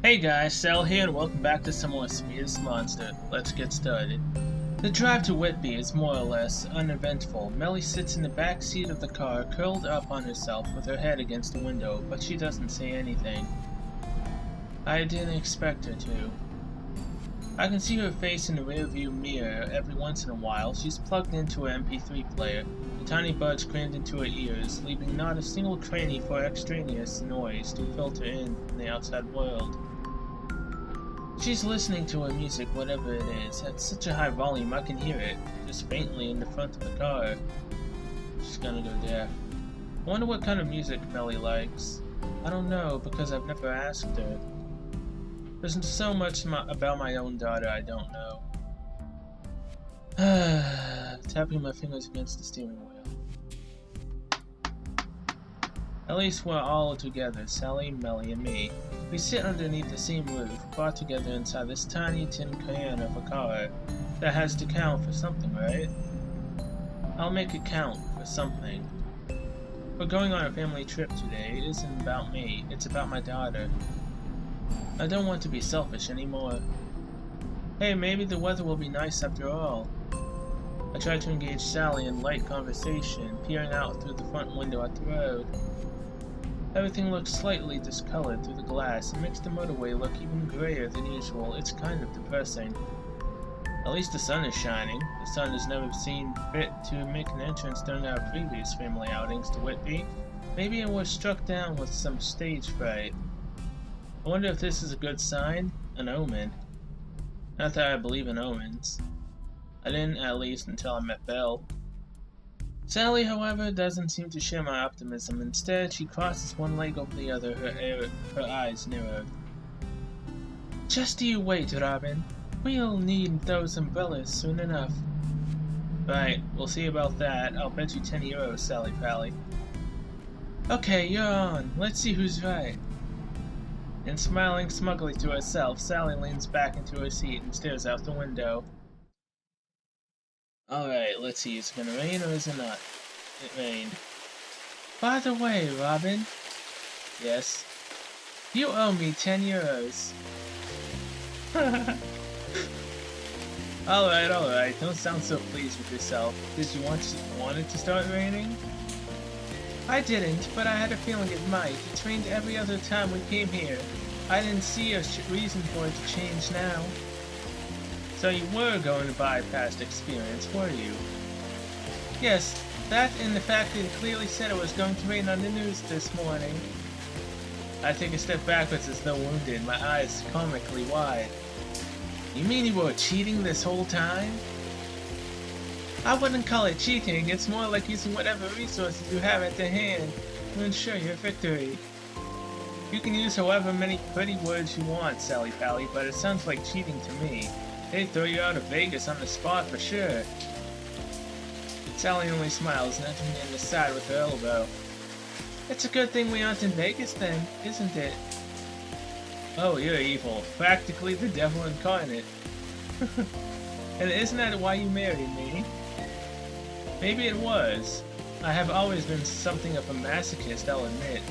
Hey guys, Sal here and welcome back to some more Sweetest Monster. Let's get started. The drive to Whitby is more or less uneventful. Melly sits in the back seat of the car, curled up on herself with her head against the window, but she doesn't say anything. I didn't expect her to. I can see her face in the rearview mirror every once in a while. She's plugged into her MP3 player, the tiny buds crammed into her ears, leaving not a single cranny for extraneous noise to filter in from the outside world. She's listening to her music, whatever it is, at such a high volume I can hear it, just faintly in the front of the car. She's gonna go deaf. I wonder what kind of music Melly likes. I don't know, because I've never asked her. There's so much about my own daughter I don't know. Tapping my fingers against the steering wheel. At least we're all together, Sally, Melly, and me. We sit underneath the same roof, brought together inside this tiny tin can of a car. That has to count for something, right? I'll make it count for something. We're going on a family trip today. It isn't about me, it's about my daughter. I don't want to be selfish anymore. Hey, maybe the weather will be nice after all. I try to engage Sally in light conversation, peering out through the front window at the road. Everything looks slightly discolored through the glass. It makes the motorway look even grayer than usual. It's kind of depressing. At least the sun is shining. The sun has never seen fit to make an entrance during our previous family outings to Whitby. Maybe it was struck down with some stage fright. I wonder if this is a good sign? An omen. Not that I believe in omens. I didn't, at least, until I met Belle. Sally, however, doesn't seem to share my optimism. Instead, she crosses one leg over the other, her eyes narrowed. Just you wait, Robin. We'll need those umbrellas soon enough. Right, we'll see about that. I'll bet you 10 euros, Sally Pally. Okay, you're on. Let's see who's right. And smiling smugly to herself, Sally leans back into her seat and stares out the window. Alright, let's see, is it gonna rain or is it not? It rained. By the way, Robin. Yes? You owe me 10 euros. Alright, don't sound so pleased with yourself. Did you want it to start raining? I didn't, but I had a feeling it might. It's rained every other time we came here. I didn't see a reason for it to change now. So you were going to buy past experience, were you? Yes, that and the fact that it clearly said it was going to rain on the news this morning. I take a step backwards as though wounded, my eyes comically wide. You mean you were cheating this whole time? I wouldn't call it cheating, it's more like using whatever resources you have at the hand to ensure your victory. You can use however many pretty words you want, Sally Pally, but it sounds like cheating to me. They'd throw you out of Vegas on the spot for sure. Sally only smiles, nudging me in the side with her elbow. It's a good thing we aren't in Vegas then, isn't it? Oh, you're evil. Practically the devil incarnate. And isn't that why you married me? Maybe it was. I have always been something of a masochist, I'll admit.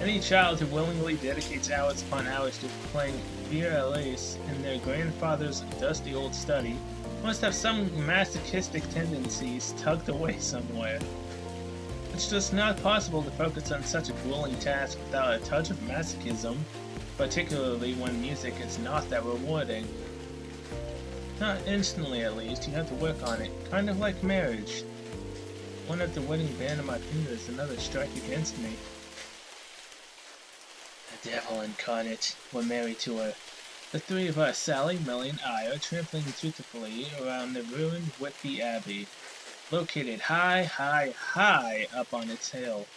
Any child who willingly dedicates hours upon hours to playing VRLAs in their grandfather's dusty old study must have some masochistic tendencies tucked away somewhere. It's just not possible to focus on such a grueling task without a touch of masochism, particularly when music is not that rewarding. Not instantly, at least. You have to work on it, kind of like marriage. One at the wedding band on my finger is another strike against me. The devil incarnate. We're married to her. The three of us, Sally, Melly, and I, are trampling dutifully around the ruined Whitby Abbey, located high up on its hill.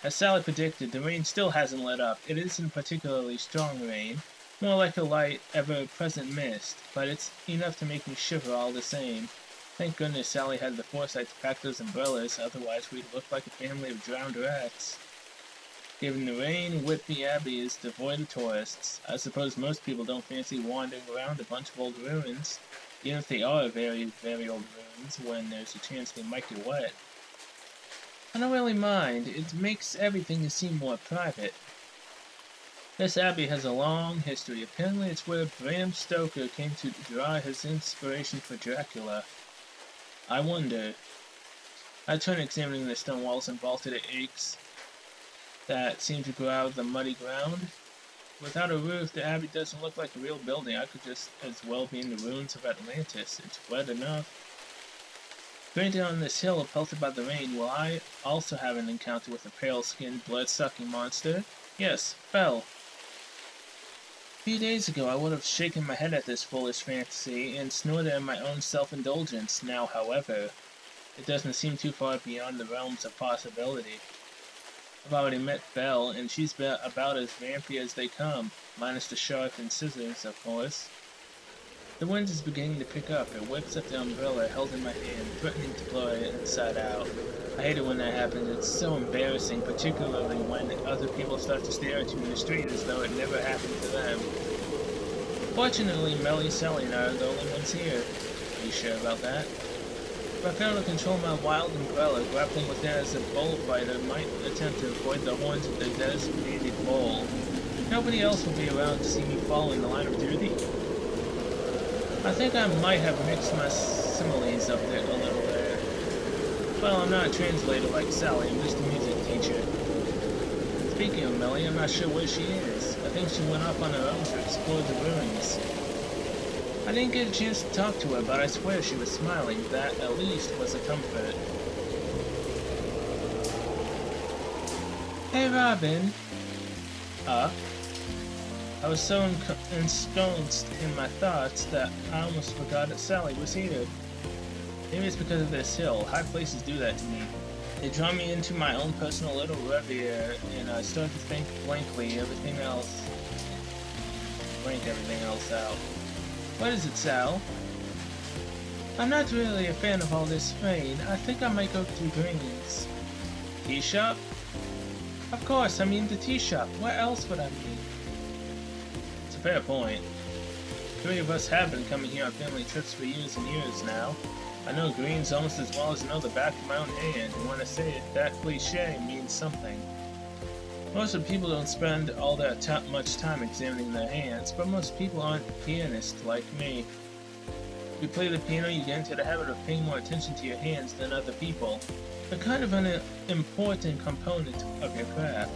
As Sally predicted, the rain still hasn't let up. It isn't particularly strong rain, more like a light, ever-present mist, but it's enough to make me shiver all the same. Thank goodness Sally had the foresight to pack those umbrellas, otherwise we'd look like a family of drowned rats. Given the rain, Whitby Abbey is devoid of tourists. I suppose most people don't fancy wandering around a bunch of old ruins, even if they are very, very old ruins, when there's a chance they might get wet. I don't really mind. It makes everything seem more private. This abbey has a long history. Apparently it's where Bram Stoker came to draw his inspiration for Dracula. I wonder. I turned examining the stone walls and vaulted aches that seemed to grow out of the muddy ground. Without a roof, the abbey doesn't look like a real building. I could just as well be in the ruins of Atlantis. It's wet enough. Granted, on this hill, pelted by the rain, will I also have an encounter with a pale-skinned, blood-sucking monster? Yes, fell. A few days ago, I would have shaken my head at this foolish fantasy and snorted at my own self-indulgence. Now, however, it doesn't seem too far beyond the realms of possibility. I've already met Belle, and she's about as vampy as they come, minus the sharpened scissors, of course. The wind is beginning to pick up. It whips up the umbrella held in my hand, threatening to blow it inside out. I hate it when that happens. It's so embarrassing, particularly when other people start to stare at you in the street as though it never happened to them. Fortunately, Melly, Sally, and I are the only ones here. Are you sure about that? If I fail to control my wild umbrella, grappling with it as a bullfighter might attempt to avoid the horns of the designated bull. Nobody else will be around to see me fall in the line of duty. I think I might have mixed my similes up there a little there. Well, I'm not a translator like Sally, I'm just a music teacher. Speaking of Melly, I'm not sure where she is. I think she went off on her own to explore the ruins. I didn't get a chance to talk to her, but I swear she was smiling. That, at least, was a comfort. Hey, Robin. I was so ensconced in my thoughts that I almost forgot that Sally was here. Maybe it's because of this hill. High places do that to me. They draw me into my own personal little reverie, and I start to think blankly everything else. Blank everything else out. What is it, Sal? I'm not really a fan of all this rain. I think I might go to Green's. Tea shop? Of course, I mean the tea shop. What else would I mean? It's a fair point. 3 of us have been coming here on family trips for years and years now. I know Green's almost as well as I know the back of my own hand, and when I say it, that cliche means something. Most of the people don't spend all that much time examining their hands, but most people aren't pianists like me. If you play the piano, you get into the habit of paying more attention to your hands than other people. They're kind of an important component of your craft.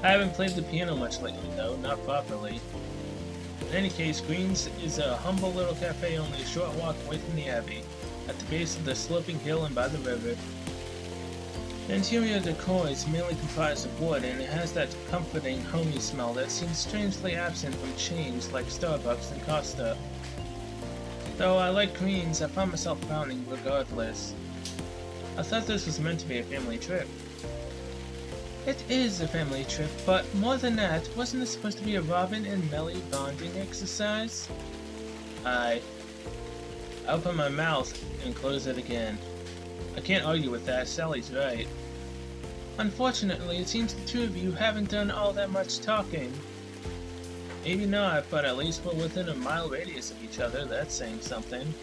I haven't played the piano much lately though, not properly. In any case, Green's is a humble little cafe only a short walk away from the Abbey, at the base of the sloping hill and by the river. The interior decor is mainly comprised of wood, and it has that comforting, homey smell that seems strangely absent from chains like Starbucks and Costa. Though I like Green's, I find myself frowning regardless. I thought this was meant to be a family trip. It is a family trip, but more than that, wasn't it supposed to be a Robin and Melly bonding exercise? I open my mouth and close it again. I can't argue with that, Sally's right. Unfortunately, it seems the two of you haven't done all that much talking. Maybe not, but at least we're within a mile radius of each other, that's saying something.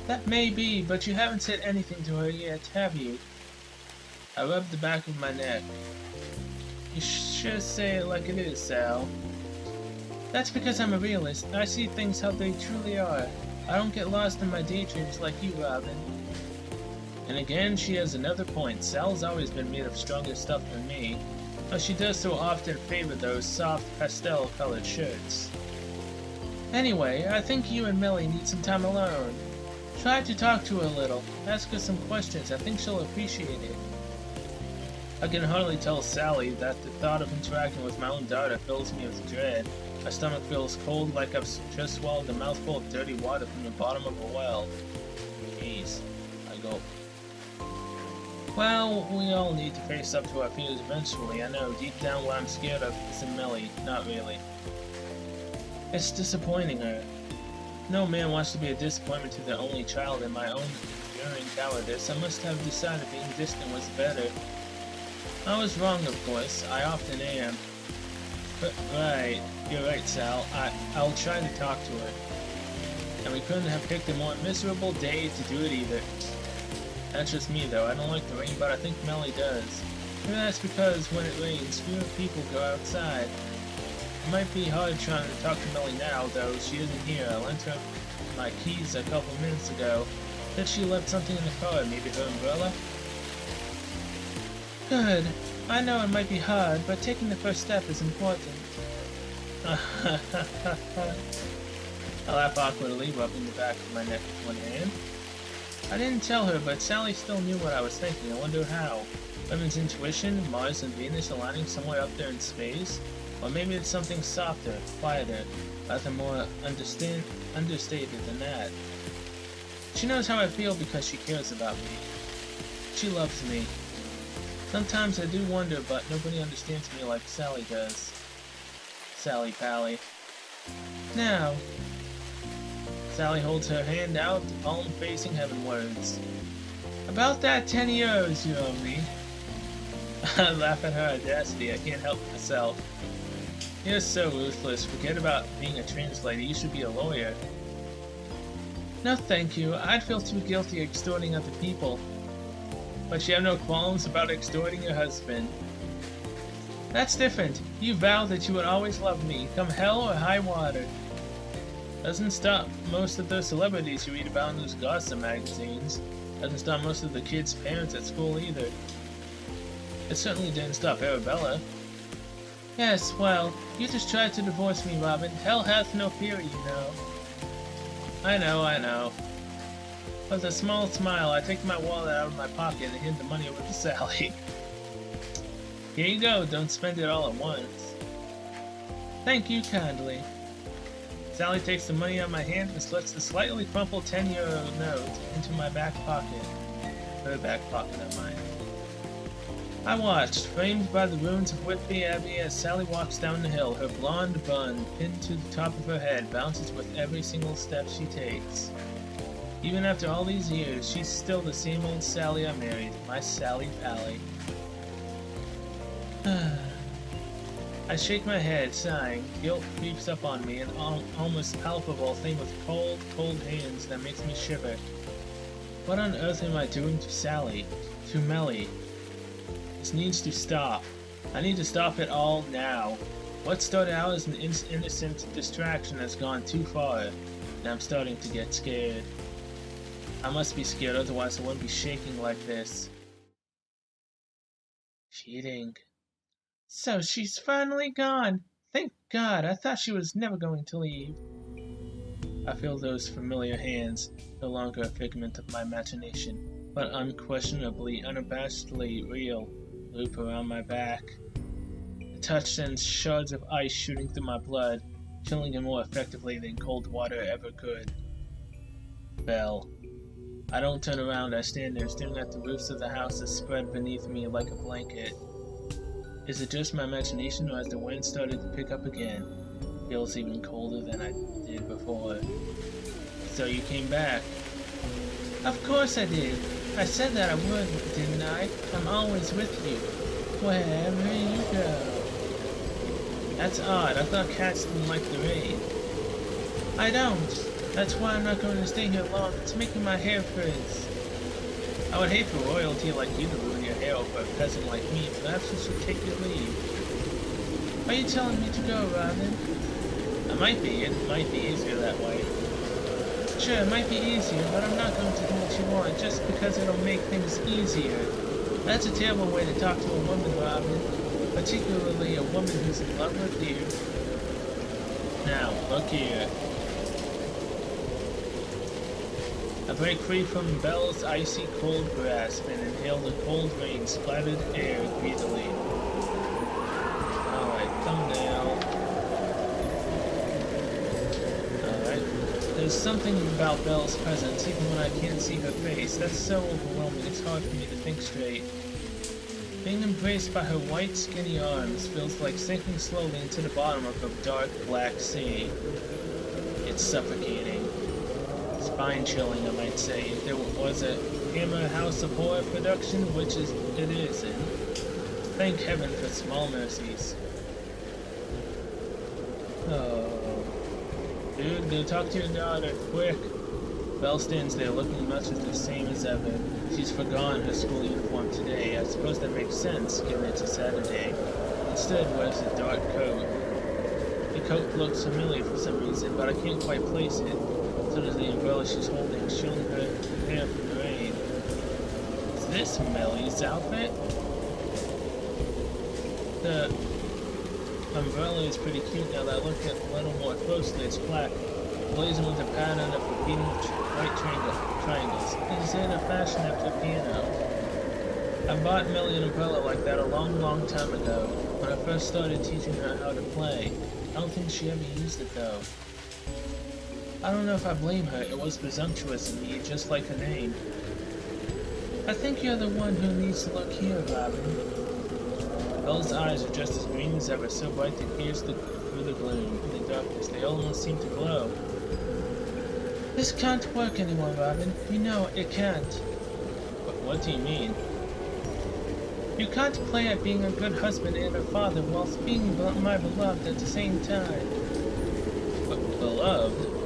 That may be, but you haven't said anything to her yet, have you? I rubbed the back of my neck. You should say it like it is, Sal. That's because I'm a realist. I see things how they truly are. I don't get lost in my daydreams like you, Robin. And again, she has another point. Sal's always been made of stronger stuff than me, but she does so often favor those soft, pastel-colored shirts. Anyway, I think you and Melly need some time alone. Try to talk to her a little. Ask her some questions. I think she'll appreciate it. I can hardly tell Sally that the thought of interacting with my own daughter fills me with dread. My stomach feels cold like I've just swallowed a mouthful of dirty water from the bottom of a well. Jeez. I go. Well, we all need to face up to our fears eventually. I know deep down what I'm scared of isn't Melly. Not really. It's disappointing her. No man wants to be a disappointment to their only child, and my own enduring cowardice. I must have decided being distant was better. I was wrong, of course. I often am. But, right. You're right, Sal. I'll try to talk to her. And we couldn't have picked a more miserable day to do it either. That's just me, though. I don't like the rain, but I think Melly does. Maybe that's because when it rains, fewer people go outside. It might be hard trying to talk to Millie now, though she isn't here. I lent her my keys a couple minutes ago. Said she left something in the car, maybe her umbrella? Good. I know it might be hard, but taking the first step is important. I laugh awkwardly, rubbing the back of my neck with one hand. I didn't tell her, but Sally still knew what I was thinking. I wonder how. Women's intuition, Mars and Venus aligning somewhere up there in space? Or maybe it's something softer, quieter, rather more understated than that. She knows how I feel because she cares about me. She loves me. Sometimes I do wonder, but nobody understands me like Sally does. Sally Pally. Now. Sally holds her hand out, the palm facing heavenwards. About that 10 euros you owe me. I laugh at her audacity, I can't help myself. You're so ruthless, forget about being a translator, you should be a lawyer. No thank you, I'd feel too guilty extorting other people. But you have no qualms about extorting your husband. That's different. You vowed that you would always love me, come hell or high water. Doesn't stop most of the celebrities you read about in those gossip magazines. Doesn't stop most of the kids' parents at school either. It certainly didn't stop Arabella. Yes, well, you just tried to divorce me, Robin. Hell hath no fury, you know. I know. With a small smile, I take my wallet out of my pocket and hand the money over to Sally. Here you go, don't spend it all at once. Thank you kindly. Sally takes the money out of my hand and slips the slightly crumpled 10-euro note into my back pocket. Her back pocket, I mind. I watched, framed by the ruins of Whitby Abbey, as Sally walks down the hill. Her blonde bun, pinned to the top of her head, bounces with every single step she takes. Even after all these years, she's still the same old Sally I married, my Sally Pally. I shake my head, sighing. Guilt creeps up on me, an almost palpable thing with cold, cold hands that makes me shiver. What on earth am I doing to Sally? To Melly? This needs to stop. I need to stop it all now. What started out as an innocent distraction has gone too far, and I'm starting to get scared. I must be scared, otherwise I wouldn't be shaking like this. Cheating. So she's finally gone. Thank God, I thought she was never going to leave. I feel those familiar hands, no longer a figment of my imagination, but unquestionably, unabashedly real, loop around my back. The touch sends shards of ice shooting through my blood, chilling it more effectively than cold water ever could. Bell. I don't turn around, I stand there staring at the roofs of the houses spread beneath me like a blanket. Is it just my imagination, or has the wind started to pick up again? It feels even colder than I did before. So you came back? Of course I did. I said that I would, didn't I? I'm always with you, wherever you go. That's odd. I thought cats didn't like the rain. I don't. That's why I'm not going to stay here long. It's making my hair frizz. I would hate for royalty like you to ruin your hair over a peasant like me. Perhaps you should take your leave. Are you telling me to go, Robin? I might be. It might be easier that way. Sure, it might be easier, but I'm not going to do what you want just because it'll make things easier. That's a terrible way to talk to a woman, Robin. Particularly a woman who's in love with you. Now, look here. I break free from Belle's icy cold grasp and inhale the cold rain splattered air greedily. Alright, thumbnail. Alright. There's something about Belle's presence, even when I can't see her face. That's so overwhelming, it's hard for me to think straight. Being embraced by her white, skinny arms feels like sinking slowly into the bottom of a dark, black sea. It's suffocating. Spine-chilling, I might say, if there was a Hammer House of Horror production, which it isn't. Thank heaven for small mercies. Oh. Dude, go talk to your daughter, quick. Belle stands there looking much the same as ever. She's forgone her school uniform today. I suppose that makes sense, given it's a Saturday. Instead, wears a dark coat. The coat looks familiar for some reason, but I can't quite place it. So does the umbrella she's holding, shielding her hair from the rain. Is this Millie's outfit? The umbrella is pretty cute now that I look at it a little more closely. It's black, blazing with a pattern of repeating white triangles. Is it a fashion after piano? I bought Millie an umbrella like that a long time ago, when I first started teaching her how to play. I don't think she ever used it though. I don't know if I blame her. It was presumptuous in me, just like her name. I think you're the one who needs to look here, Robin. Belle's eyes are just as green as ever, so bright they pierce through the gloom. In the darkness, they almost seem to glow. This can't work anymore, Robin. You know it can't. What do you mean? You can't play at being a good husband and a father whilst being my beloved at the same time. But beloved?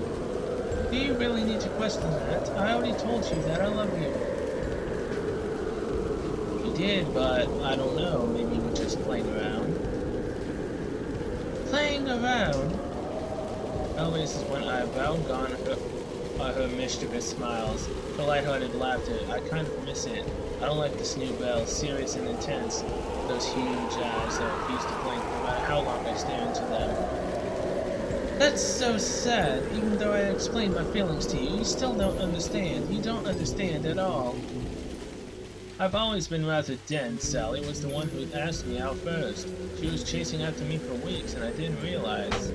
Do you really need to question that? I already told you that I love you. You did, but I don't know. Maybe you were just playing around. Playing around? Belle raises one eyebrow, gone are her mischievous smiles, her lighthearted laughter. I kind of miss it. I don't like this new Belle, serious and intense. Those huge eyes that refuse to blink no matter how long I stare into them. That's so sad. Even though I explained my feelings to you, you still don't understand. You don't understand at all. I've always been rather dense. Sally was the one who asked me out first. She was chasing after me for weeks and I didn't realize.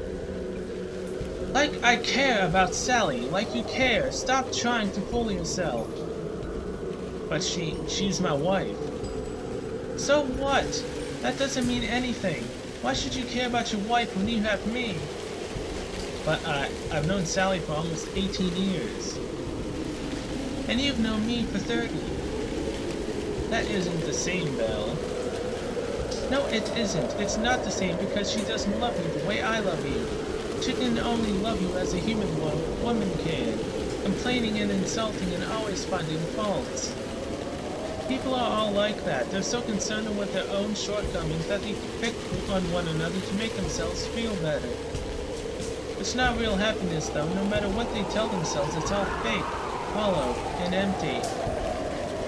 Like I care about Sally, like you care. Stop trying to fool yourself. But she's my wife. So what? That doesn't mean anything. Why should you care about your wife when you have me? But I've known Sally for almost 18 years. And you've known me for 30. That isn't the same, Belle. No, it isn't. It's not the same because she doesn't love you the way I love you. She can only love you as a human woman can, complaining and insulting and always finding faults. People are all like that. They're so concerned with their own shortcomings that they pick on one another to make themselves feel better. It's not real happiness though. No matter what they tell themselves, it's all fake, hollow, and empty.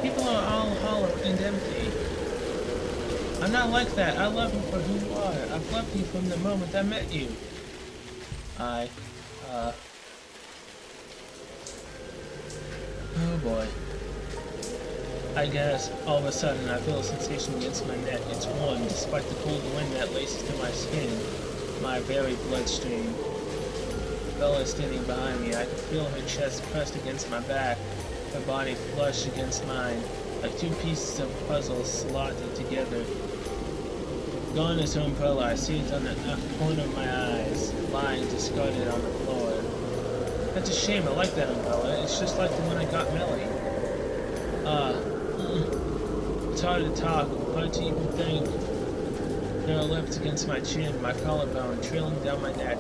People are all hollow and empty. I'm not like that. I love you for who you are. I've loved you from the moment I met you. Oh boy. I guess all of a sudden I feel a sensation against my neck. It's warm despite the cold wind that laces through my skin, my very bloodstream. Bella is standing behind me. I can feel her chest pressed against my back, her body flush against mine, like two pieces of puzzle slotted together. Gone is her umbrella. I see it on the corner of my eyes, lying discarded on the floor. That's a shame. I like that umbrella. It's just like the one I got Millie. It's hard to talk, hard to even think. There are lips against my chin, my collarbone, trailing down my neck.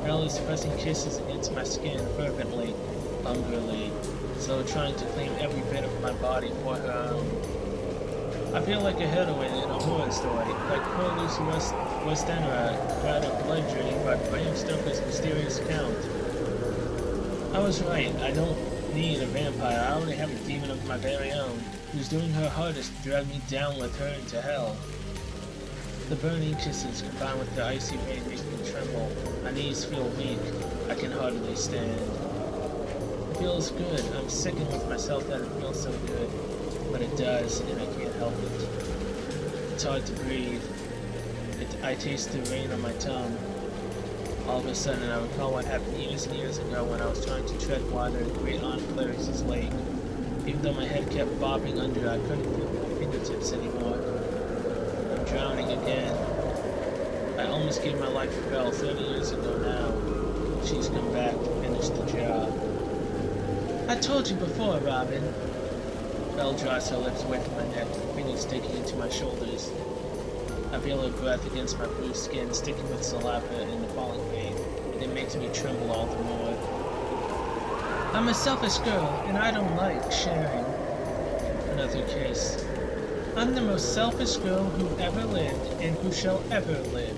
Millie's pressing kisses against my skin fervently, hungrily, so trying to claim every bit of my body for her own. I feel like a heroine in a horror story, like poor Lucy Westenra got her blood drained by Bram Stoker's mysterious count. I was right. I don't need a vampire. I already have a demon of my very own, who's doing her hardest to drag me down with her into hell. The burning kisses combined with the icy rain make me tremble. My knees feel weak. I can hardly stand. It feels good. I'm sickened with myself that it feels so good. But it does, and I can't help it. It's hard to breathe. I taste the rain on my tongue. All of a sudden, I recall what happened years and years ago when I was trying to tread water at Great Aunt Clarice's lake. Even though my head kept bobbing under, I couldn't feel my fingertips anymore. I'm drowning again. I almost gave my life to Belle 30 years ago now. She's come back to finish the job. I told you before, Robin. Belle draws her lips away from my neck, fingers sticking into my shoulders. I feel her breath against my bruised skin, sticking with saliva in the falling rain, and it makes me tremble all the more. I'm a selfish girl, and I don't like sharing. Another kiss. I'm the most selfish girl who ever lived, and who shall ever live.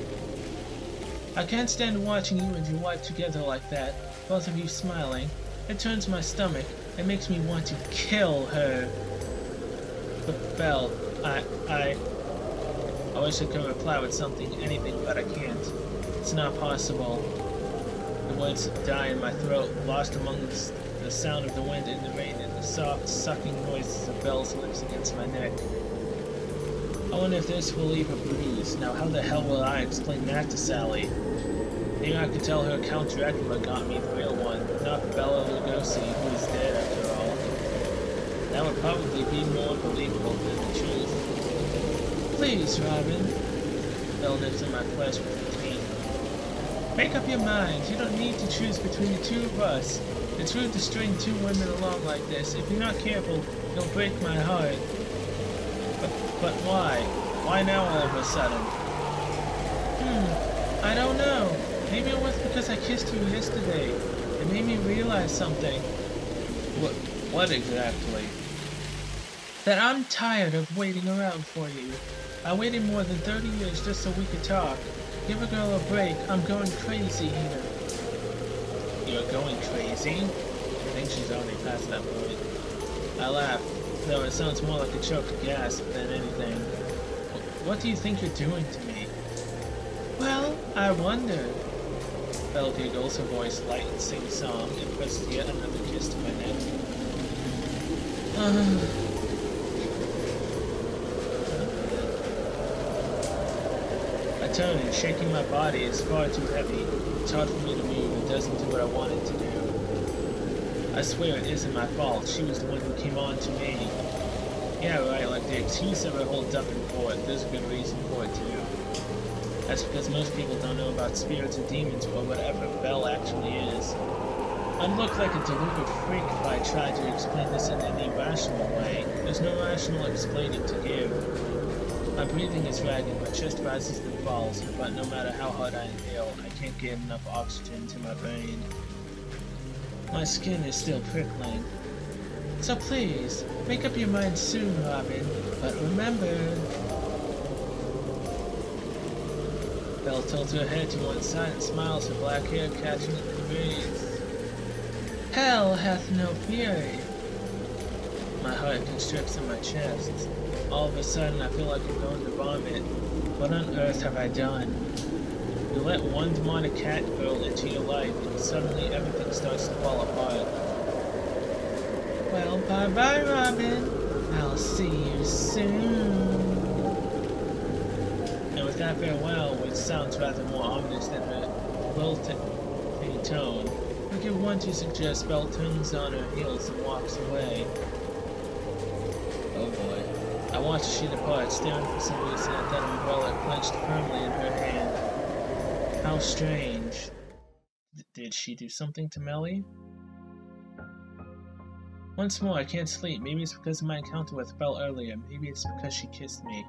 I can't stand watching you and your wife together like that, both of you smiling. It turns my stomach. It makes me want to kill her. But Belle, I wish I could reply with something, anything, but I can't. It's not possible. The words die in my throat, lost amongst the sound of the wind and the rain and the soft, sucking noises of Belle's lips against my neck. I wonder if this will leave a bruise. Now how the hell will I explain that to Sally? Maybe I could tell her Count Dracula got me the real one, not Bela Lugosi, who is dead after all. That would probably be more believable than the truth. Please, Robin. Belle nips in my flesh with her teeth. Make up your mind. You don't need to choose between the two of us. It's rude to string two women along like this. If you're not careful, you'll break my heart. But why? Why now all of a sudden? I don't know. Maybe it was because I kissed you yesterday. It made me realize something. What exactly? That I'm tired of waiting around for you. I waited more than 30 years just so we could talk. Give a girl a break. I'm going crazy here. You're going crazy? I think she's already past that point. I laugh, though it sounds more like a choked gasp than anything. What do you think you're doing to me? Well, I wonder. Belle giggles, her voice light and sing-song, and presses yet another kiss to my neck. I turn, and shaking my body is far too heavy. It's hard for me to move. It doesn't do what I want it to do. I swear it isn't my fault. She was the one who came on to me. Yeah, right, like the excuse ever holds up in court. There's a good reason for it, too. That's because most people don't know about spirits or demons or whatever Belle actually is. I'd look like a deluded freak if I tried to explain this in any rational way. There's no rational explaining to give. My breathing is ragged, my chest rises and falls, but no matter how hard I inhale, I can't get enough oxygen to my brain. My skin is still prickling. So please, make up your mind soon, Robin, but remember... Belle tilts her head to one side and smiles, her black hair catching in the breeze. Hell hath no fury. My heart constricts in my chest. All of a sudden, I feel like I'm going to vomit. What on earth have I done? You let one demonic cat girl into your life, and suddenly everything starts to fall apart. Well, bye-bye, Robin. I'll see you soon. And with that farewell, which sounds rather more ominous than her lilting tone, we give one to suggest Belle turns on her heels and walks away. Oh boy. I watched as she departs, staring for some reason at that umbrella clenched firmly in her hand. How strange. Did she do something to Melly? Once more, I can't sleep. Maybe it's because of my encounter with Belle earlier. Maybe it's because she kissed me.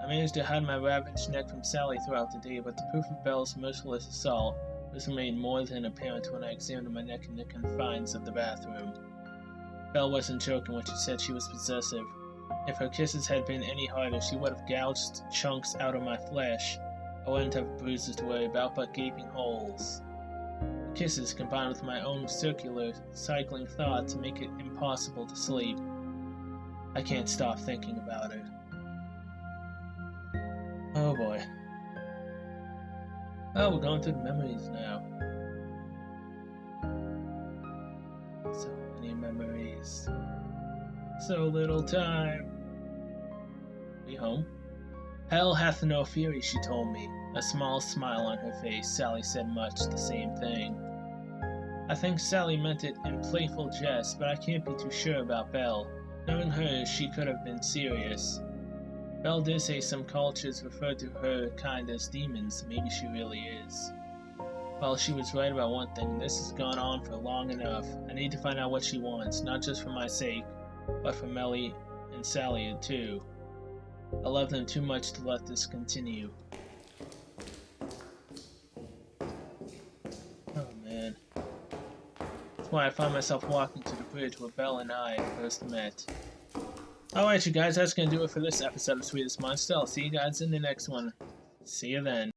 I managed to hide my ravaged neck from Sally throughout the day, but the proof of Belle's merciless assault was made more than apparent when I examined my neck in the confines of the bathroom. Belle wasn't joking when she said she was possessive. If her kisses had been any harder, she would have gouged chunks out of my flesh. I wouldn't have bruises to worry about, but gaping holes. The kisses, combined with my own circular, cycling thoughts, make it impossible to sleep. I can't stop thinking about her. Oh boy. Oh, we're going through the memories now. So many memories. So little time. We home? Hell hath no fury, she told me. A small smile on her face. Sally said much the same thing. I think Sally meant it in playful jest, but I can't be too sure about Belle. Knowing her, she could have been serious. Belle did say some cultures refer to her kind as demons. Maybe she really is. Well, she was right about one thing. This has gone on for long enough. I need to find out what she wants, not just for my sake, but for Melly and Sally too. I love them too much to let this continue. Oh man. That's why I found myself walking to the bridge where Belle and I first met. Alright, you guys, that's gonna do it for this episode of Sweetest Monster. I'll see you guys in the next one. See you then.